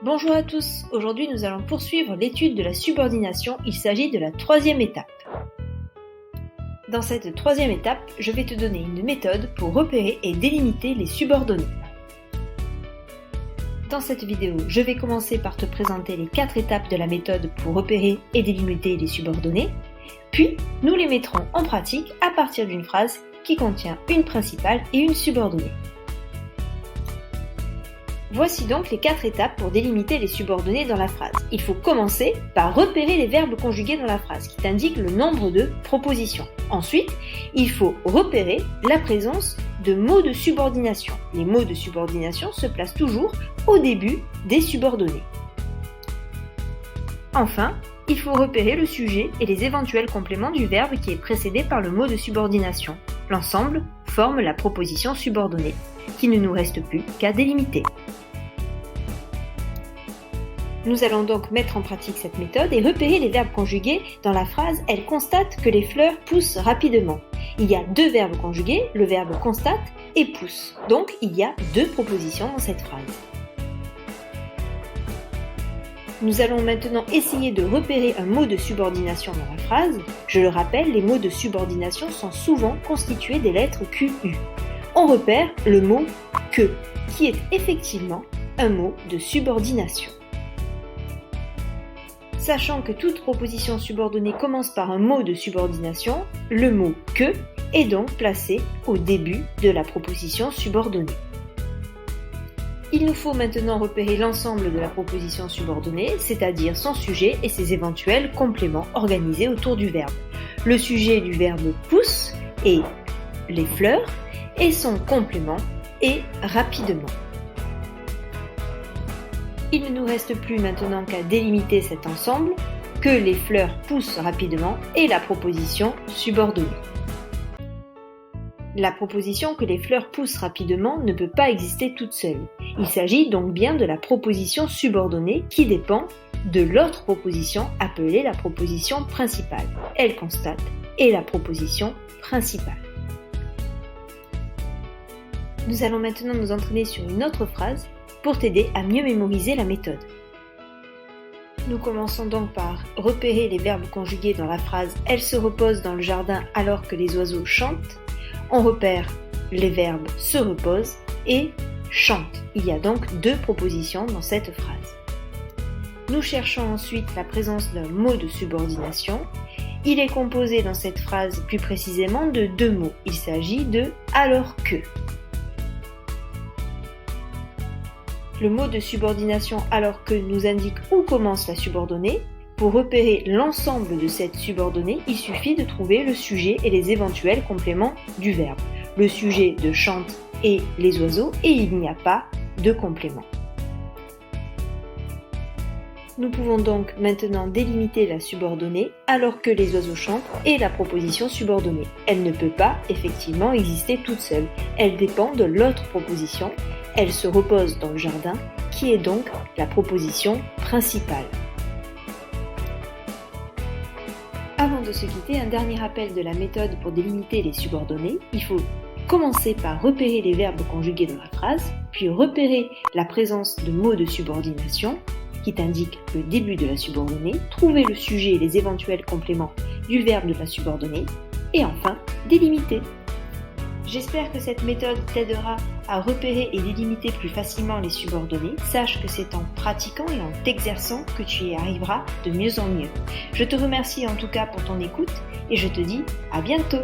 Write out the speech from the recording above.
Bonjour à tous, aujourd'hui nous allons poursuivre l'étude de la subordination, il s'agit de la troisième étape. Dans cette troisième étape, je vais te donner une méthode pour repérer et délimiter les subordonnés. Dans cette vidéo, je vais commencer par te présenter les 4 étapes de la méthode pour repérer et délimiter les subordonnés, puis nous les mettrons en pratique à partir d'une phrase qui contient une principale et une subordonnée. Voici donc les 4 étapes pour délimiter les subordonnés dans la phrase. Il faut commencer par repérer les verbes conjugués dans la phrase qui t'indiquent le nombre de propositions. Ensuite, il faut repérer la présence de mots de subordination. Les mots de subordination se placent toujours au début des subordonnés. Enfin, il faut repérer le sujet et les éventuels compléments du verbe qui est précédé par le mot de subordination. L'ensemble forme la proposition subordonnée, qui ne nous reste plus qu'à délimiter. Nous allons donc mettre en pratique cette méthode et repérer les verbes conjugués dans la phrase « Elle constate que les fleurs poussent rapidement ». Il y a 2 verbes conjugués, le verbe « constate » et « pousse ». Donc il y a 2 propositions dans cette phrase. Nous allons maintenant essayer de repérer un mot de subordination dans la phrase. Je le rappelle, les mots de subordination sont souvent constitués des lettres QU. On repère le mot « que » qui est effectivement un mot de subordination. Sachant que toute proposition subordonnée commence par un mot de subordination, le mot « que » est donc placé au début de la proposition subordonnée. Il nous faut maintenant repérer l'ensemble de la proposition subordonnée, c'est-à-dire son sujet et ses éventuels compléments organisés autour du verbe. Le sujet du verbe « pousse » est « les fleurs » et son complément est « rapidement ». Il ne nous reste plus maintenant qu'à délimiter cet ensemble, que les fleurs poussent rapidement et la proposition subordonnée. La proposition que les fleurs poussent rapidement ne peut pas exister toute seule. Il s'agit donc bien de la proposition subordonnée qui dépend de l'autre proposition appelée la proposition principale. Elle constate et la proposition principale. Nous allons maintenant nous entraîner sur une autre phrase pour t'aider à mieux mémoriser la méthode. Nous commençons donc par repérer les verbes conjugués dans la phrase « Elle se repose dans le jardin alors que les oiseaux chantent ». On repère les verbes « se repose » et « chante ». Il y a donc 2 propositions dans cette phrase. Nous cherchons ensuite la présence d'un mot de subordination. Il est composé dans cette phrase plus précisément de 2 mots. Il s'agit de « alors que ». Le mot de subordination « alors que » nous indique où commence la subordonnée. Pour repérer l'ensemble de cette subordonnée, il suffit de trouver le sujet et les éventuels compléments du verbe. Le sujet de chante est les oiseaux et il n'y a pas de complément. Nous pouvons donc maintenant délimiter la subordonnée alors que les oiseaux chantent et la proposition subordonnée. Elle ne peut pas effectivement exister toute seule. Elle dépend de l'autre proposition. Elle se repose dans le jardin, qui est donc la proposition principale. Avant de se quitter, un dernier rappel de la méthode pour délimiter les subordonnés. Il faut commencer par repérer les verbes conjugués dans la phrase, puis repérer la présence de mots de subordination qui t'indiquent le début de la subordonnée, trouver le sujet et les éventuels compléments du verbe de la subordonnée, et enfin délimiter. J'espère que cette méthode t'aidera à repérer et délimiter plus facilement les subordonnés. Sache que c'est en pratiquant et en t'exerçant que tu y arriveras de mieux en mieux. Je te remercie en tout cas pour ton écoute et je te dis à bientôt.